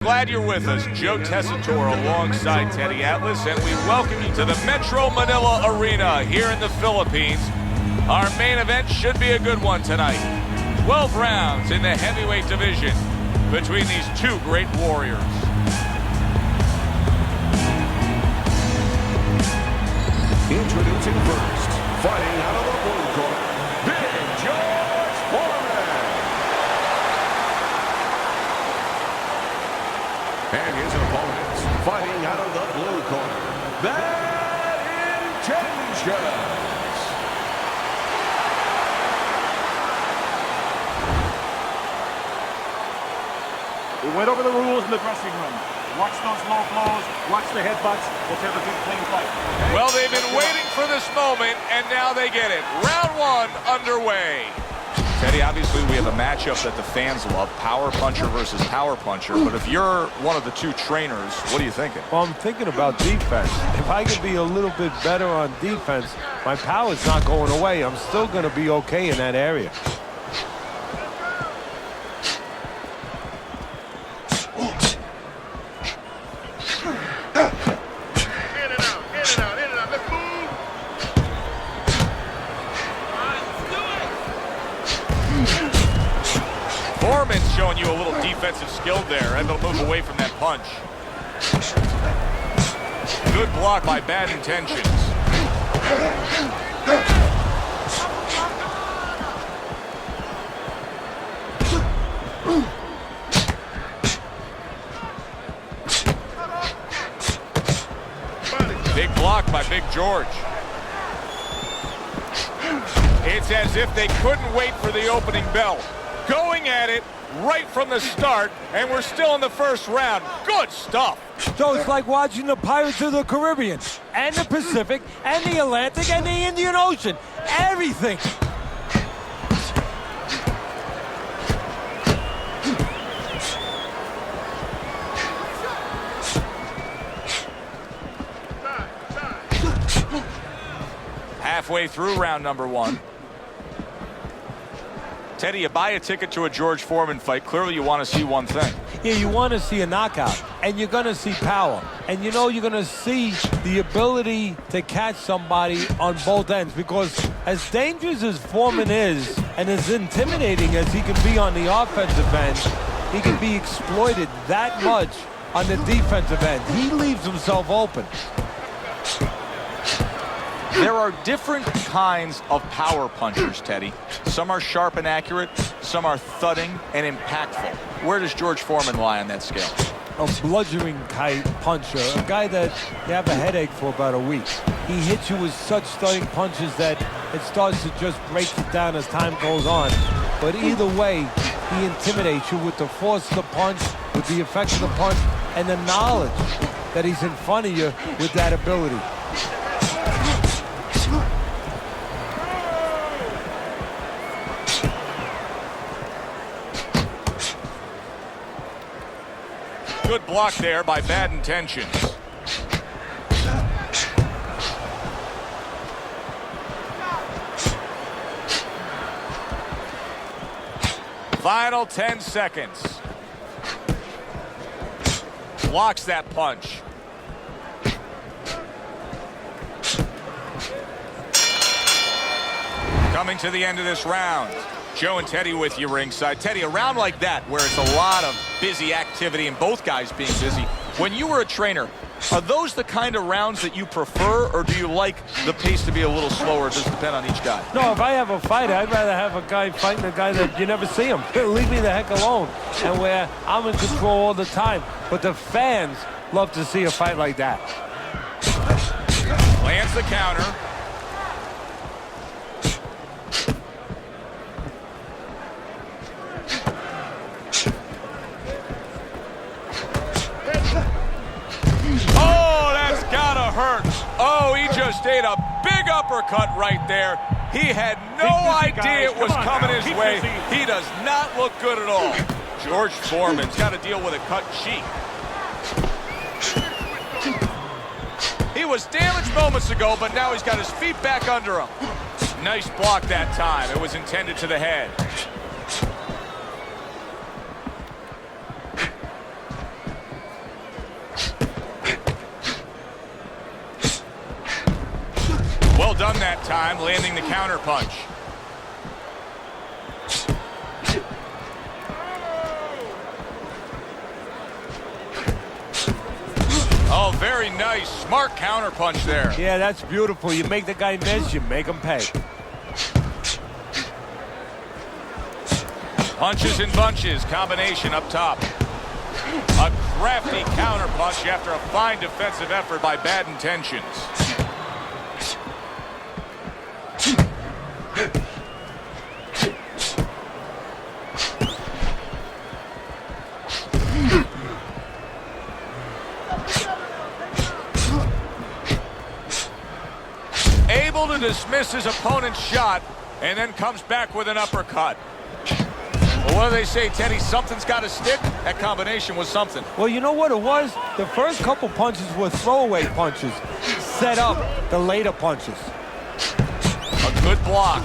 Glad you're with us. Joe Tessitore alongside Teddy Atlas, and we welcome you to the Metro Manila Arena here in the Philippines. Our main event should be a good one tonight. 12 rounds in the heavyweight division between these two great warriors. Introducing first, fighting out of the blue corner, Big George Форман. And his opponents, fighting out of the blue corner, Bad Intentions. We went over the rules in the dressing room. Watch those low blows, watch the headbutts. Let's have a good clean fight. Well, they've been waiting for this moment, and now they get it. Round one underway. Teddy, obviously we have a matchup that the fans love, power puncher versus power puncher. But if you're one of the two trainers, what are you thinking? Well, I'm thinking about defense. If I can be a little bit better on defense, my power's not going away. I'm still going to be okay in that area. Forman's showing you a little defensive skill there, able to move away from that punch. Good block by Bad Intentions. Big block by Big George. It's as if they couldn't wait for the opening bell. Going at it right from the start, and we're still in the first round. Good stuff. So it's like watching the Pirates of the Caribbean, and the Pacific, and the Atlantic, and the Indian Ocean. Everything. Halfway through round number one. Teddy, you buy a ticket to a George Foreman fight. Clearly you want to see one thing. Yeah, you want to see a knockout, and you're going to see power. And you know you're going to see the ability to catch somebody on both ends, because as dangerous as Foreman is and as intimidating as he can be on the offensive end, he can be exploited that much on the defensive end. He leaves himself open. There are different kinds of power punchers, Teddy. Some are sharp and accurate, some are thudding and impactful. Where does George Foreman lie on that scale? A bludgeoning type puncher, a guy that you have a headache for about a week. He hits you with such thudding punches that it starts to just break it down as time goes on. But either way, he intimidates you with the force of the punch, with the effect of the punch, and the knowledge that he's in front of you with that ability. Good block there by Bad Intentions. Final 10 seconds. Blocks that punch. Coming to the end of this round. Joe and Teddy with you ringside. Teddy, a round like that where it's a lot of busy activity and both guys being busy. When you were a trainer, are those the kind of rounds that you prefer, or do you like the pace to be a little slower? It does depend on each guy. No, if I have a fight, I'd rather have a guy fighting a guy that you never see him. Leave me the heck alone. And where I'm in control all the time. But the fans love to see a fight like that. Lands the counter. Oh, he just ate a big uppercut right there. He had no idea it was coming his way. He does not look good at all. George Foreman's got to deal with a cut cheek. He was damaged moments ago, but now he's got his feet back under him. Nice block that time. It was intended to the head. that time, landing the counter punch. Oh, very nice. Smart counter punch there. Yeah, that's beautiful. You make the guy miss, you make him pay. Punches and bunches, combination up top. A crafty counter punch after a fine defensive effort by Bad Intentions. Able to dismiss his opponent's shot and then comes back with an uppercut. Well, what do they say, Teddy? Something's got to stick. That combination was something. Well, you know what it was? The first couple punches were throwaway punches. Set up the later punches. A good block.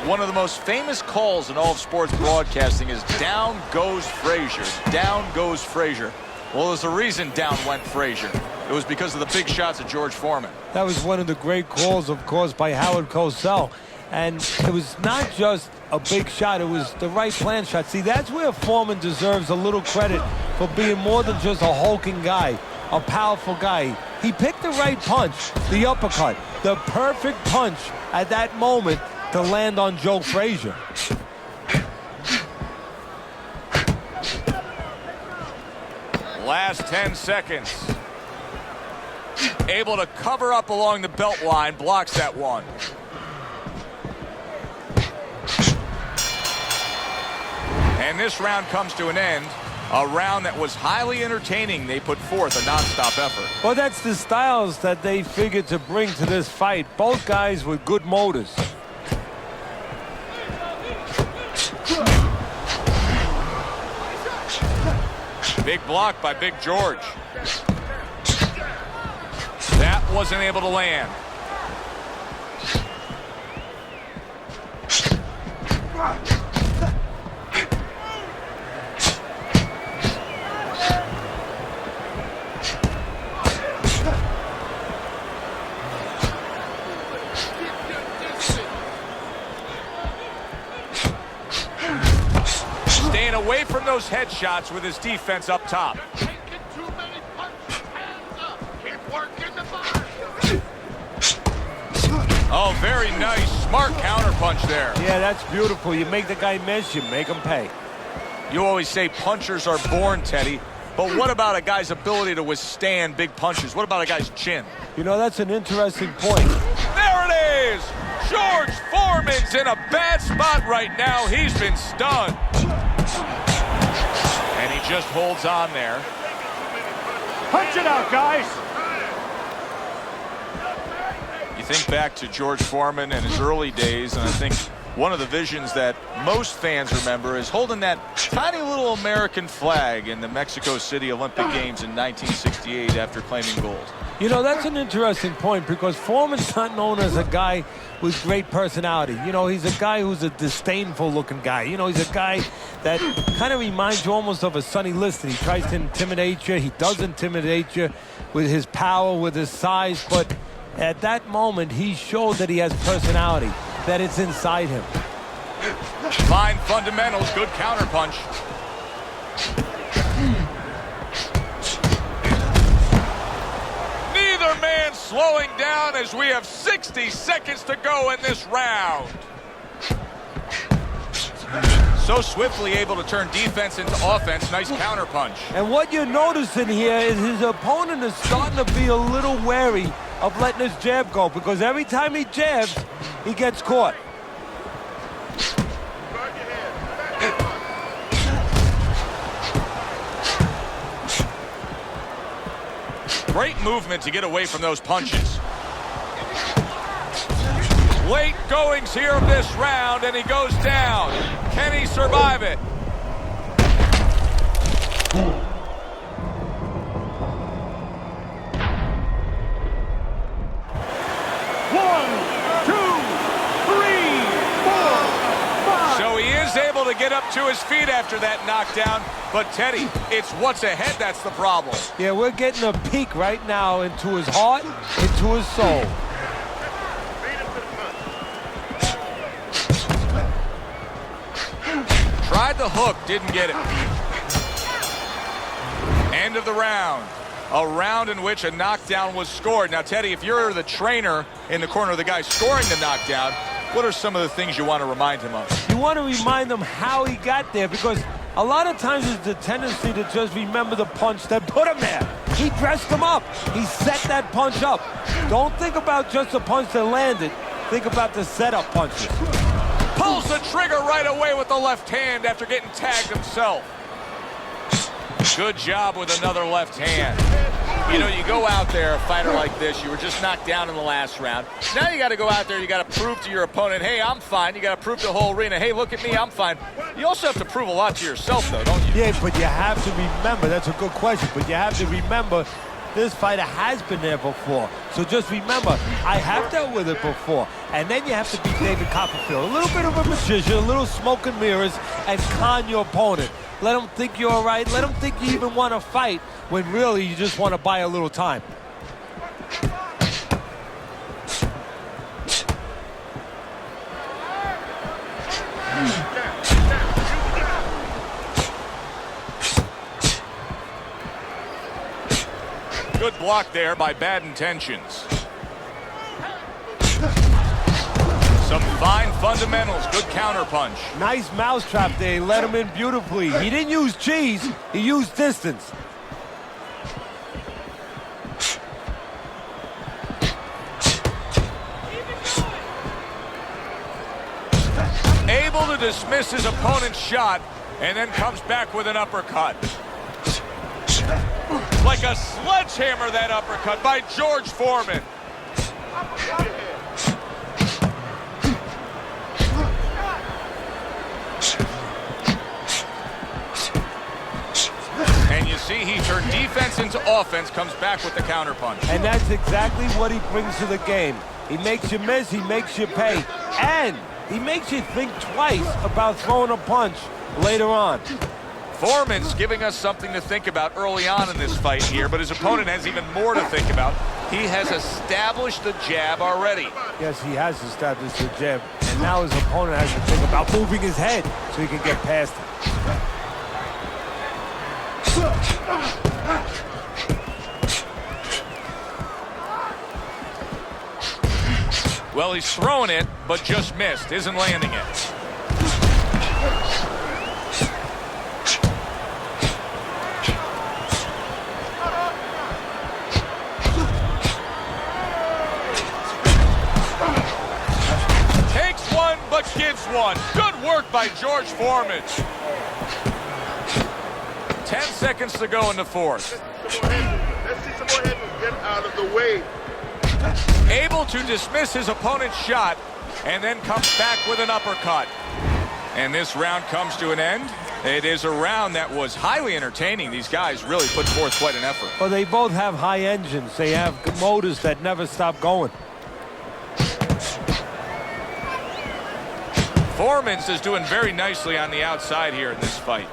One of the most famous calls in all of sports broadcasting is down goes Frazier. Down goes Frazier. Well, there's a reason down went Frazier. It was because of the big shots of George Foreman. That was one of the great calls, of course, by Howard Cosell. And it was not just a big shot, it was the right plan shot. See, that's where Foreman deserves a little credit for being more than just a hulking guy, a powerful guy. He picked the right punch, the uppercut, the perfect punch at that moment to land on Joe Frazier. Last 10 seconds. Able to cover up along the belt line, blocks that one. And this round comes to an end. A round that was highly entertaining. They put forth a non-stop effort. Well, that's the styles that they figured to bring to this fight. Both guys with good motors. Big block by Big George. That wasn't able to land. Staying away from those headshots with his defense up top. Oh, very nice. Smart counter punch there. Yeah, that's beautiful. You make the guy miss, you make him pay. You always say punchers are born, Teddy. But what about a guy's ability to withstand big punches? What about a guy's chin? You know, that's an interesting point. There it is! George Foreman's in a bad spot right now. He's been stunned. And he just holds on there. Punch it out, guys. You think back to George Foreman and his early days, and I think one of the visions that most fans remember is holding that tiny little American flag in the Mexico City Olympic Games in 1968 after claiming gold. You know, that's an interesting point because Foreman's not known as a guy with great personality. You know, he's a guy who's a disdainful looking guy. You know, he's a guy that kind of reminds you almost of a Sonny Liston. He tries to intimidate you. He does intimidate you with his power, with his size, but at that moment, he showed that he has personality, that it's inside him. Fine fundamentals, good counter punch. Neither man slowing down as we have 60 seconds to go in this round. So swiftly able to turn defense into offense. Nice counter punch. And what you're noticing here is his opponent is starting to be a little wary of letting his jab go because every time he jabs, he gets caught. Great movement to get away from those punches. Late goings here of this round, and he goes down. Can he survive it? Able to to get up to his feet after that knockdown. But Teddy, it's what's ahead that's the problem. Yeah, we're getting a peek right now into his heart, into his soul. Tried the hook, didn't get it. End of the round. A round in which a knockdown was scored. Now, Teddy, if you're the trainer in the corner of the guy scoring the knockdown, what are some of the things you want to remind him of? You want to remind him how he got there, because a lot of times it's the tendency to just remember the punch that put him there. He dressed him up. He set that punch up. Don't think about just the punch that landed. Think about the setup punches. Pulls the trigger right away with the left hand after getting tagged himself. Good job with another left hand. You know, you go out there, a fighter like this, you were just knocked down in the last round. Now you got to go out there, you got to prove to your opponent, hey, I'm fine. You got to prove to the whole arena, hey, look at me, I'm fine. You also have to prove a lot to yourself, though, don't you? Yeah, but you have to remember, that's a good question, but you have to remember this fighter has been there before. So just remember, I have dealt with it before. And then you have to be David Copperfield. A little bit of a magician, a little smoke and mirrors, and con your opponent. Let him think you're all right. Let him think you even want to fight when really you just want to buy a little time. Good block there by Bad Intentions. Some fine fundamentals, good counter punch. Nice mousetrap there, he let him in beautifully. He didn't use cheese, he used distance. Able to dismiss his opponent's shot and then comes back with an uppercut. Like a sledgehammer, that uppercut by George Foreman. And you see he turned defense into offense, comes back with the counter punch. And that's exactly what he brings to the game. He makes you miss, he makes you pay, and he makes you think twice about throwing a punch later on. Foreman's giving us something to think about early on in this fight here, but his opponent has even more to think about. He has established the jab already. Yes, he has established the jab, and now his opponent has to think about moving his head so he can get past it. Well, he's throwing it, but just missed, isn't landing it. But gives one. Good work by George Foreman. 10 seconds to go in the fourth. Let's see some more headroom. Get out of the way. Able to dismiss his opponent's shot and then comes back with an uppercut. And this round comes to an end. It is a round that was highly entertaining. These guys really put forth quite an effort. Well, they both have high engines. They have motors that never stop going. Foreman's is doing very nicely on the outside here in this fight.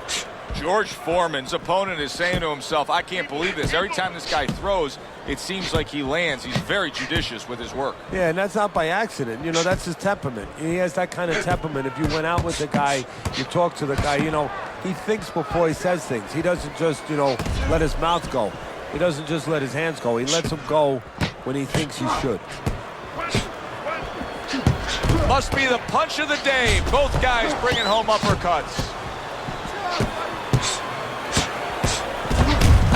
George Foreman's opponent is saying to himself, I can't believe this. Every time this guy throws, it seems like he lands. He's very judicious with his work. Yeah, and that's not by accident. You know, that's his temperament. He has that kind of temperament. If you went out with the guy, you talk to the guy, you know, he thinks before he says things. He doesn't just, you know, let his mouth go. He doesn't just let his hands go. He lets them go when he thinks he should. Must be the punch of the day. Both guys bringing home uppercuts.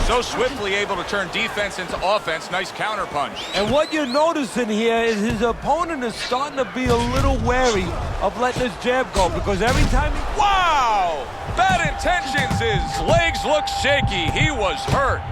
So swiftly able to turn defense into offense. Nice counter punch. And what you're noticing here is his opponent is starting to be a little wary of letting his jab go, because every time he... Wow! Bad Intentions. His legs look shaky. He was hurt.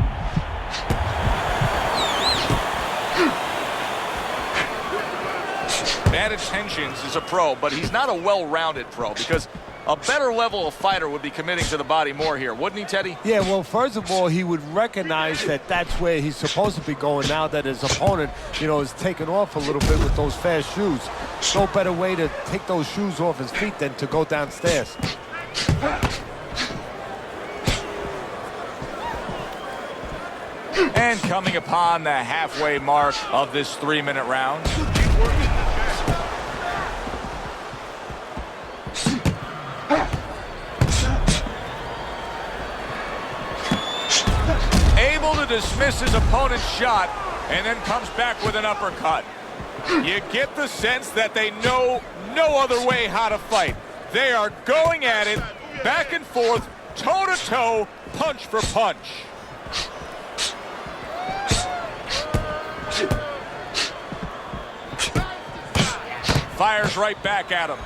Bad Intentions is a pro, but he's not a well-rounded pro, because a better level of fighter would be committing to the body more here, wouldn't he, Teddy? Yeah, well, first of all, he would recognize that that's where he's supposed to be going now that his opponent, you know, is taking off a little bit with those fast shoes. No better way to take those shoes off his feet than to go downstairs. And coming upon the halfway mark of this 3-minute round. Able to dismiss his opponent's shot and then comes back with an uppercut. You get the sense that they know no other way how to fight. They are going at it, back and forth, toe-to-toe, punch for punch. Fires right back at him.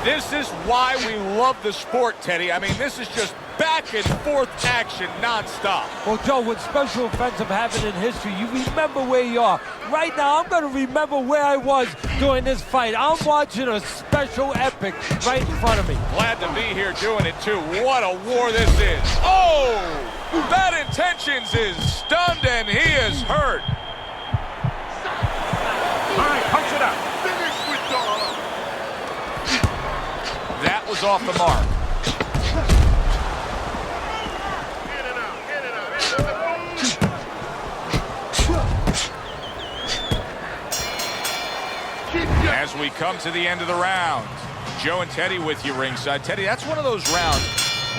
This is why we love the sport, Teddy. I mean, this is just back and forth action nonstop. Well, Joe, with special offensive happen in history, you remember where you are. Right now, I'm going to remember where I was during this fight. I'm watching a special epic right in front of me. Glad to be here doing it, too. What a war this is. Oh! Bad Intentions is stunned and he is hurt. All right, punch it out. Finish with dog. That was off the mark. In and out, in and out, in and out. As we come to the end of the round, Joe and Teddy with you ringside. Teddy, that's one of those rounds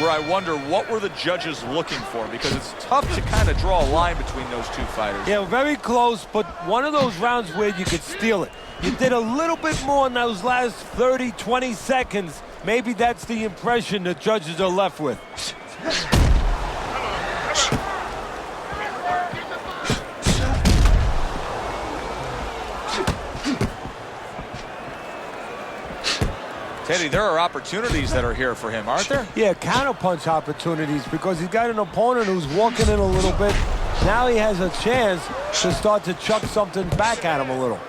where I wonder what were the judges looking for, because it's tough to kind of draw a line between those two fighters. Yeah, very close, but one of those rounds where you could steal it. You did a little bit more in those last 30, 20 seconds. Maybe that's the impression the judges are left with. Teddy, there are opportunities that are here for him, aren't there? Yeah, counterpunch opportunities, because he's got an opponent who's walking in a little bit. Now he has a chance to start to chuck something back at him a little.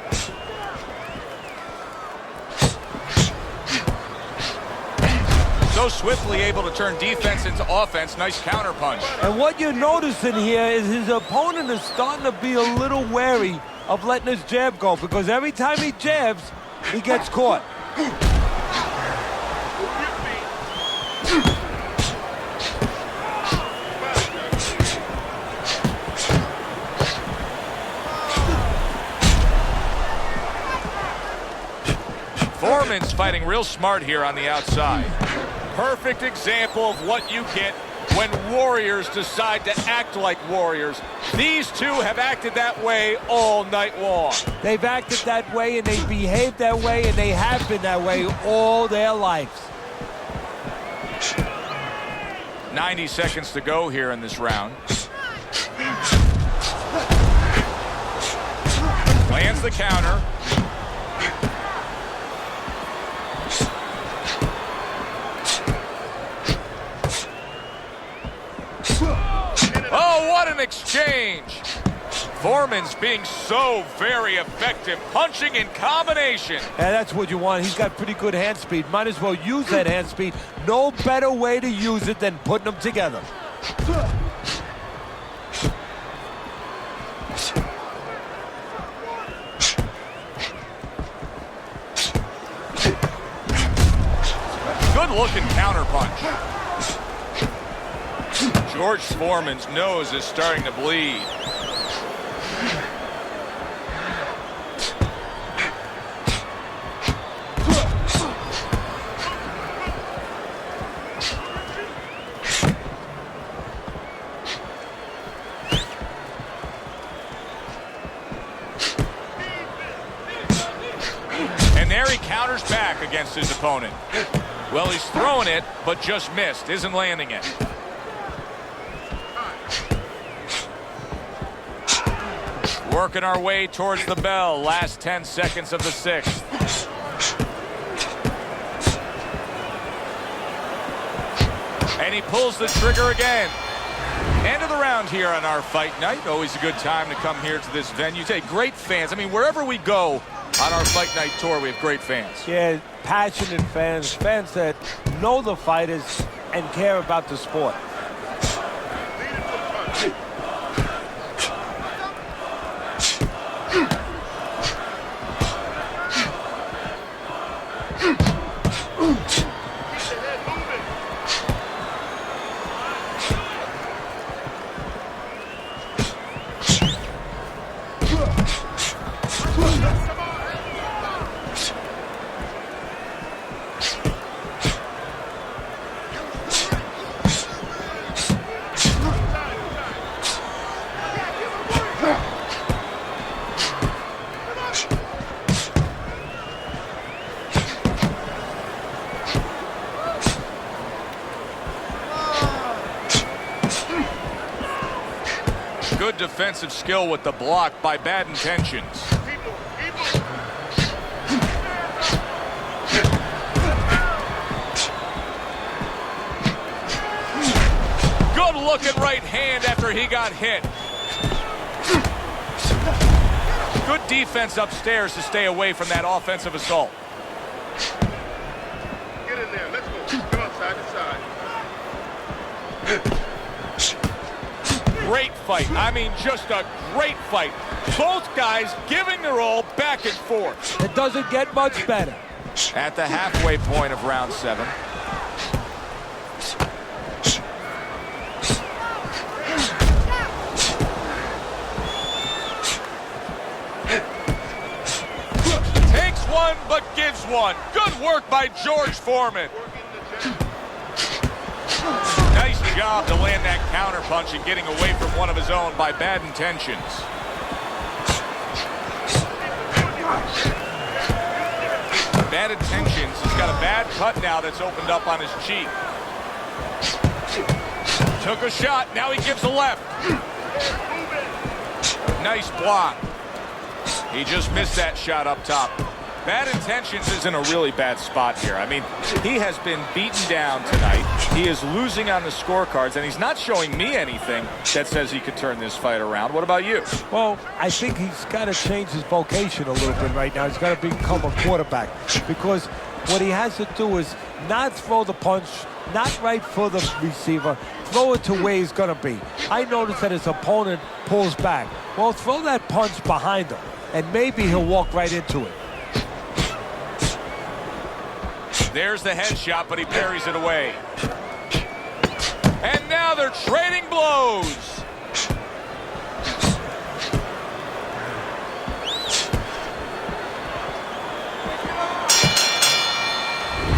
So swiftly able to turn defense into offense. Nice counterpunch. And what you're noticing here is his opponent is starting to be a little wary of letting his jab go, because every time he jabs, he gets caught. Forman's fighting real smart here on the outside. Perfect example of what you get when warriors decide to act like warriors. These two have acted that way all night long. They've acted that way, and they behaved that way, and they have been that way all their lives. 90 seconds to go here in this round. Lands the counter. Oh, what an exchange! Forman's being so very effective, punching in combination. Yeah, that's what you want. He's got pretty good hand speed. Might as well use that hand speed. No better way to use it than putting them together. Good-looking counterpunch. George Foreman's nose is starting to bleed. And there he counters back against his opponent. Well, he's throwing it, but just missed. Isn't landing it. Working our way towards the bell. Last 10 seconds of the sixth. And he pulls the trigger again. End of the round here on our fight night. Always a good time to come here to this venue. Hey, great fans. I mean, wherever we go on our fight night tour, we have great fans. Yeah, passionate fans. Fans that know the fighters and care about the sport. Good defensive skill with the block by Bad Intentions. Good looking right hand after he got hit. Good defense upstairs to stay away from that offensive assault. Get in there. Let's go. Come on, side to side. Great fight. I mean, just a great fight. Both guys giving their all back and forth. It doesn't get much better. At the halfway point of round 7. Takes one, but gives one. Good work by George Foreman. Nice job to land that counter punch and getting away from one of his own by Bad Intentions. Bad Intentions has got a bad cut now that's opened up on his cheek. Took a shot, now he gives a left. Nice block. He just missed that shot up top. Bad Intentions is in a really bad spot here. I mean, he has been beaten down tonight. He is losing on the scorecards, and he's not showing me anything that says he could turn this fight around. What about you? Well, I think he's got to change his vocation a little bit right now. He's got to become a quarterback, because what he has to do is not throw the punch, not right for the receiver, throw it to where he's going to be. I noticed that his opponent pulls back. Well, throw that punch behind him, and maybe he'll walk right into it. There's the headshot, but he parries it away. And now they're trading blows.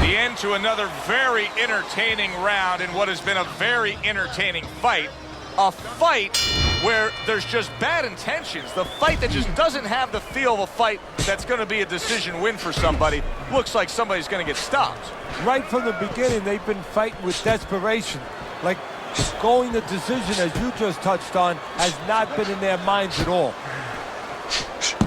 The end to another very entertaining round in what has been a very entertaining fight. A fight where there's just bad intentions. The fight that just doesn't have the feel of a fight that's going to be a decision win for somebody. Looks like somebody's going to get stopped. Right from the beginning, they've been fighting with desperation. Like, going the decision, as you just touched on, has not been in their minds at all.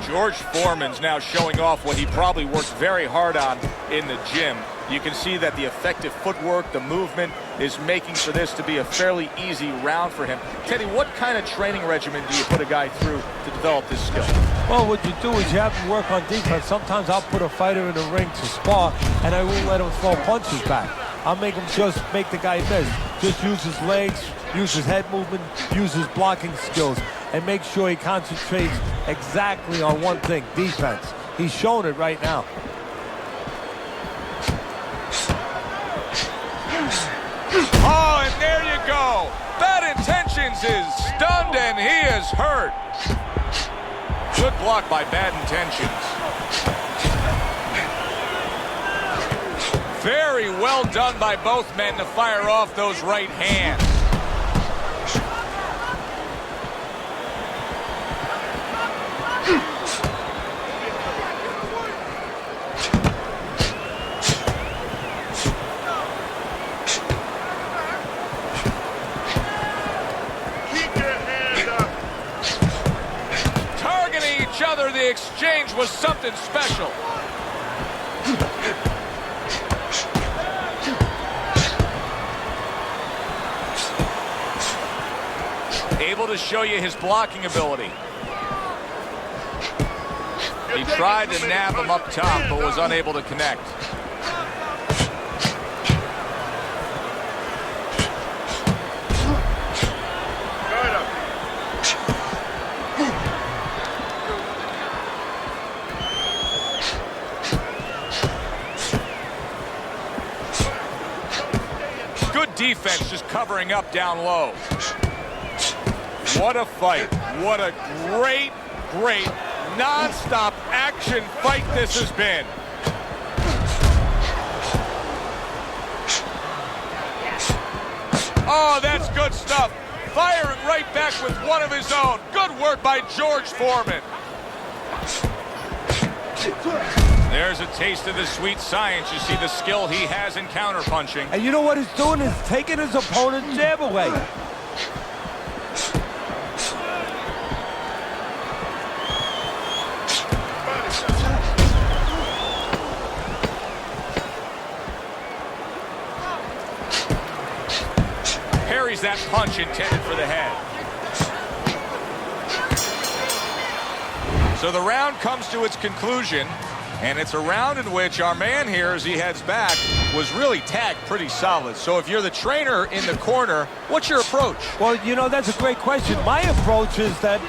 George Foreman's now showing off what he probably worked very hard on in the gym. You can see that the effective footwork, the movement, is making for this to be a fairly easy round for him. Teddy, what kind of training regimen do you put a guy through to develop this skill? Well, what you do is you have him work on defense. Sometimes I'll put a fighter in the ring to spar, and I won't let him throw punches back. I'll make him just make the guy miss. Just use his legs, use his head movement, use his blocking skills, and make sure he concentrates exactly on one thing, defense. He's showing it right now. Oh, and there you go. Bad Intentions is stunned and he is hurt. Good block by Bad Intentions. Very well done by both men to fire off those right hands. The exchange was something special. Able to show you his blocking ability. He tried to nab him up top, but was unable to connect. Defense just covering up down low. What a fight. What a great, great, non-stop action fight this has been. Oh, that's good stuff. Firing right back with one of his own. Good work by George Foreman. There's a taste of the sweet science. You see the skill he has in counterpunching. And you know what he's doing? Is taking his opponent's jab away. punch intended for the head. So the round comes to its conclusion, and it's a round in which our man here, as he heads back, was really tagged pretty solid. So if you're the trainer in the corner, what's your approach? Well, you know, that's a great question. My approach is that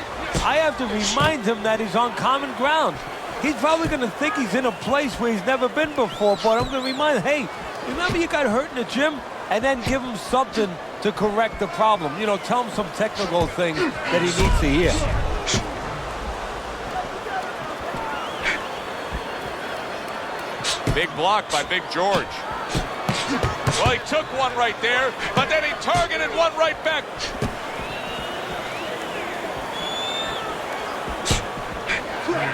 I have to remind him that he's on common ground. He's probably going to think he's in a place where he's never been before, but I'm going to remind him, hey, remember you got hurt in the gym? And then give him something to correct the problem. You know, tell him some technical things that he needs to hear. Big block by Big George. Well, he took one right there, but then he targeted one right back.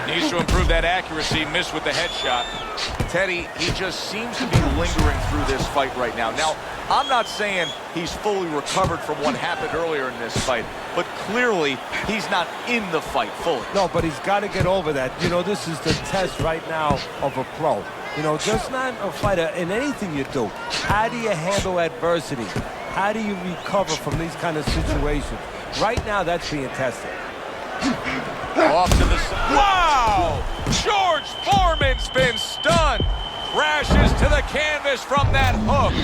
Needs to improve that accuracy, missed with the headshot. Teddy, he just seems to be lingering through this fight right now. Now, I'm not saying he's fully recovered from what happened earlier in this fight, but clearly he's not in the fight fully. No, but he's got to get over that. You know, this is the test right now of a pro. You know, just not a fighter in anything you do. How do you handle adversity? How do you recover from these kind of situations? Right now, that's being tested. Off to the side. Wow! George Foreman's been stunned. Crashes to the canvas from that hook.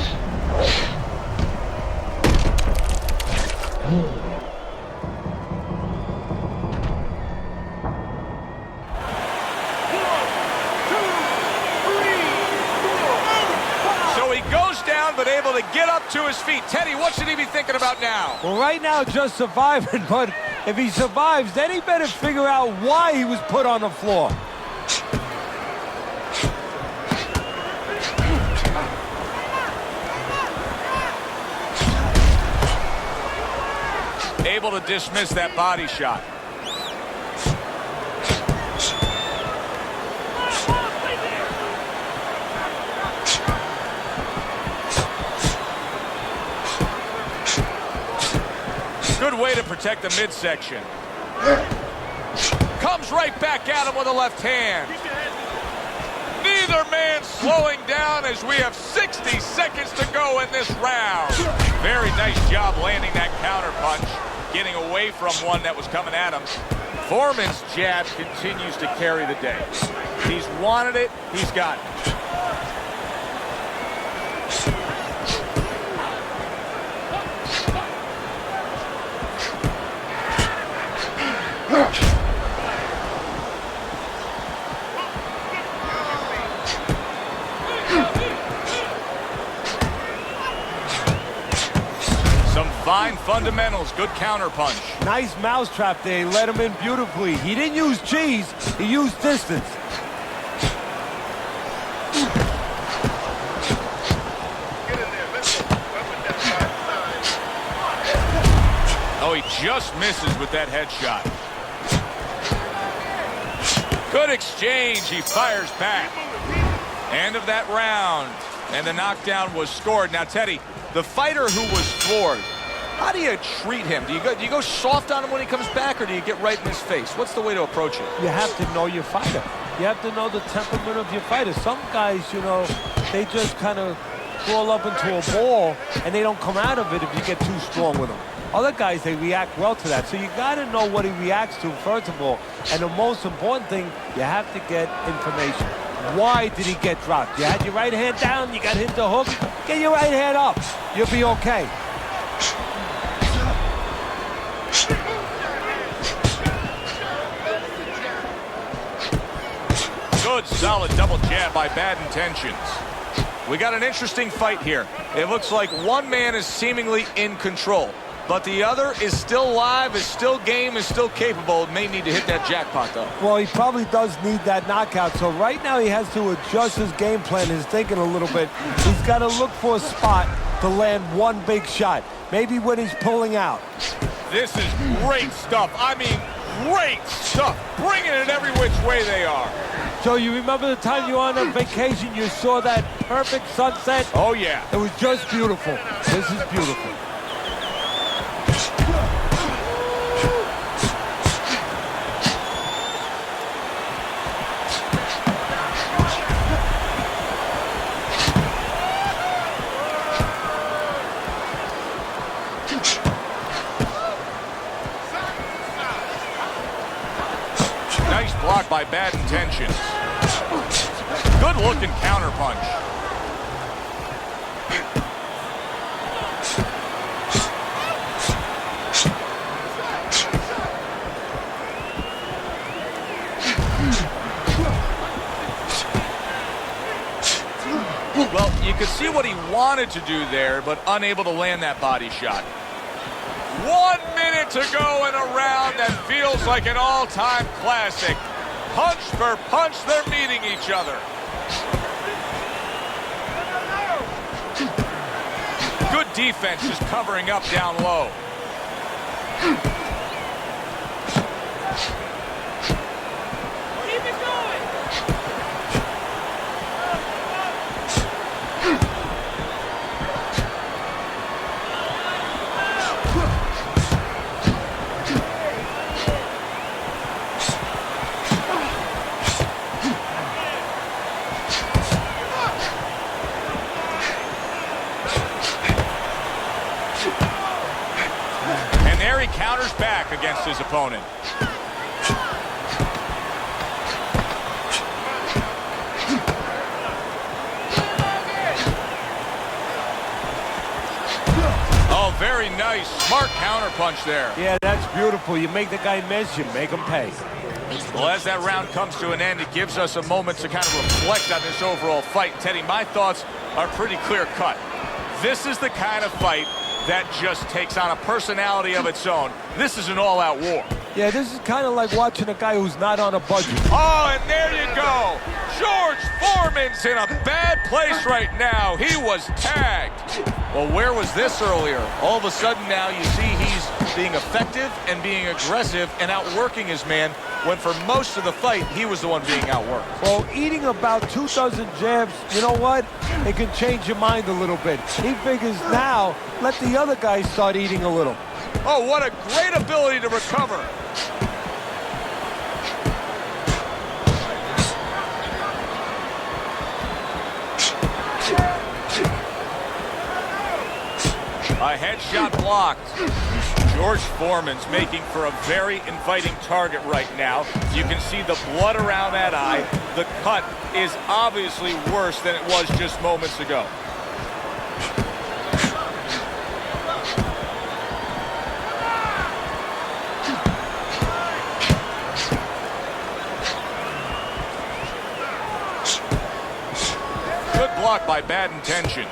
So he goes down, but able to get up to his feet. Teddy, what should he be thinking about now? Well, right now, just surviving, but if he survives, then he better figure out why he was put on the floor. Able to dismiss that body shot. Good way to protect the midsection. Comes right back at him with a left hand. Neither man slowing down as we have 60 seconds to go in this round. Very nice job landing that counter punch, getting away from one that was coming at him. Foreman's jab continues to carry the day. He's wanted it, he's got it. Some fine fundamentals, good counter punch. Nice mousetrap there. He let him in beautifully. He didn't use cheese, he used distance. Oh, he just misses with that headshot. Good exchange. He fires back. End of that round. And the knockdown was scored. Now, Teddy, the fighter who was floored, how do you treat him? Do you go soft on him when he comes back, or do you get right in his face? What's the way to approach it? You have to know your fighter. You have to know the temperament of your fighter. Some guys, you know, they just kind of crawl up into a ball, and they don't come out of it if you get too strong with them. Other guys, they react well to that. So you got to know what he reacts to, first of all. And the most important thing, you have to get information. Why did he get dropped? You had your right hand down, you got hit the hook. Get your right hand up. You'll be okay. Good, solid double jab by Bad Intentions. We got an interesting fight here. It looks like one man is seemingly in control, but the other is still live, is still game, is still capable. May need to hit that jackpot, though. Well, he probably does need that knockout. So right now he has to adjust his game plan, his thinking a little bit. He's got to look for a spot to land one big shot. Maybe when he's pulling out. This is great stuff. I mean, great stuff. Bringing it every which way they are. So you remember the time you were on a vacation, you saw that perfect sunset? Oh, yeah. It was just beautiful. This is beautiful. Nice block by Bad Intentions. Good looking counter punch. Well, you could see what he wanted to do there, but unable to land that body shot. 1 minute to go in a round that feels like an all-time classic. Punch for punch, they're meeting each other. Good defense just covering up down low. Keep it going. Counters back against his opponent. Oh, very nice. Smart counter punch there. Yeah, that's beautiful. You make the guy miss, you make him pay. Well, as that round comes to an end, it gives us a moment to kind of reflect on this overall fight. Teddy, my thoughts are pretty clear cut. This is the kind of fight that just takes on a personality of its own. This is an all-out war. Yeah, this is kind of like watching a guy who's not on a budget. Oh, and there you go. George Foreman's in a bad place right now. He was tagged. Well, where was this earlier? All of a sudden now you see he's being effective and being aggressive and outworking his man, when for most of the fight, he was the one being outworked. Well, eating about 2 dozen jabs, you know what? It can change your mind a little bit. He figures now, let the other guy start eating a little. Oh, what a great ability to recover. A headshot blocked. George Foreman's making for a very inviting target right now. You can see the blood around that eye. The cut is obviously worse than it was just moments ago. Good block by Bad Intentions.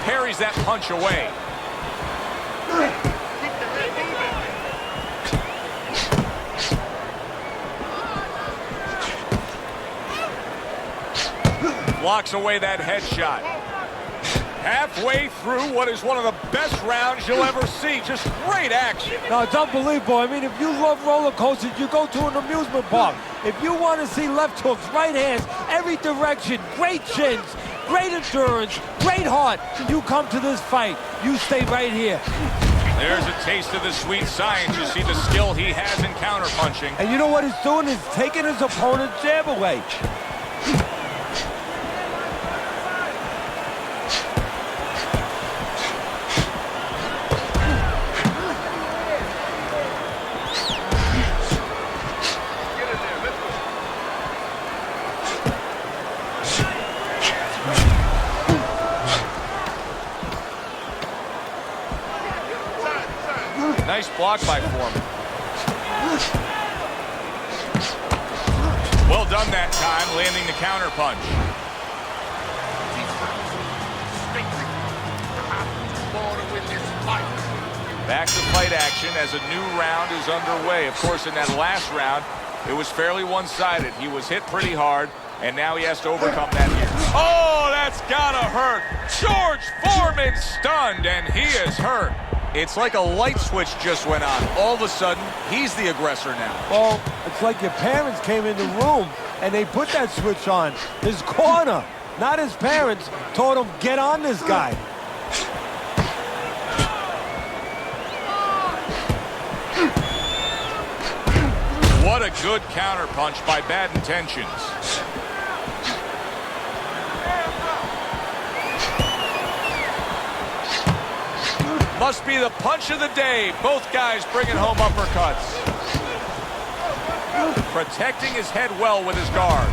Parries that punch away. Blocks away that headshot. Halfway through what is one of the best rounds you'll ever see. Just great action. No, it's unbelievable. I mean, if you love roller coasters, you go to an amusement park. If you want to see left hooks, right hands, every direction, great chins, great endurance, great heart, you come to this fight. You stay right here. There's a taste of the sweet science. You see the skill he has in counterpunching. And you know what he's doing? He's taking his opponent's jab away. Nice block by Foreman. Well done that time, landing the counter punch. Back to fight action as a new round is underway. Of course, in that last round, it was fairly one-sided. He was hit pretty hard, and now he has to overcome that here. Oh, that's gotta hurt. George Foreman stunned, and he is hurt. It's like a light switch just went on. All of a sudden, he's the aggressor now. Well, it's like your parents came in the room and they put that switch on. His corner, not his parents, told him, get on this guy. What a good counter punch by Bad Intentions. Must be the punch of the day. Both guys bringing home uppercuts. Protecting his head well with his guard.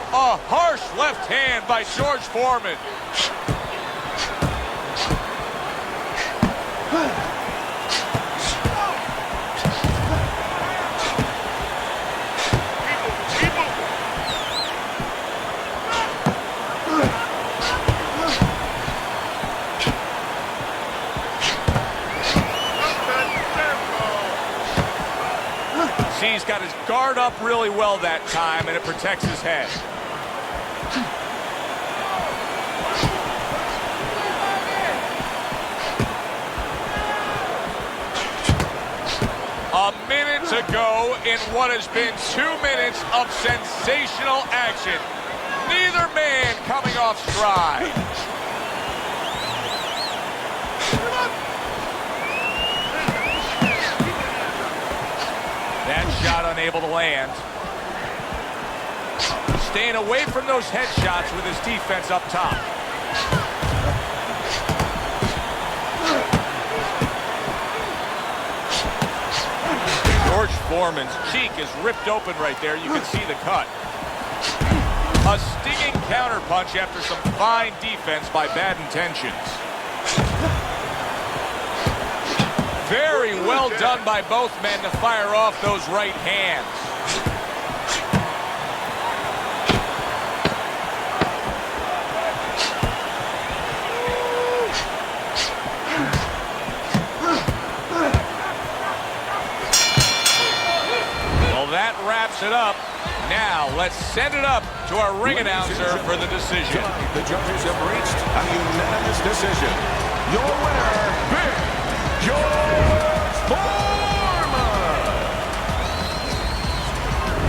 A harsh left hand by George Foreman. See, he's got his guard up really well that time, and it protects his head. A minute to go in what has been 2 minutes of sensational action. Neither man coming off stride. That shot unable to land. Staying away from those headshots with his defense up top. George Foreman's cheek is ripped open right there. You can see the cut. A stinging counter punch after some fine defense by Bad Intentions. Very well done by both men to fire off those right hands. Well, that wraps it up. Now, let's send it up to our ring announcer for the decision. The judges have reached a unanimous decision. Your winner, Big George Foreman!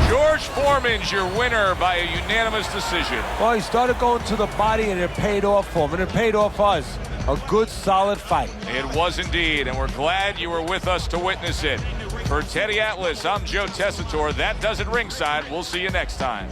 George Foreman's your winner by a unanimous decision. Well, he started going to the body, and it paid off for him, and it paid off us. A good, solid fight. It was indeed, and we're glad you were with us to witness it. For Teddy Atlas, I'm Joe Tessitore. That does it ringside. We'll see you next time.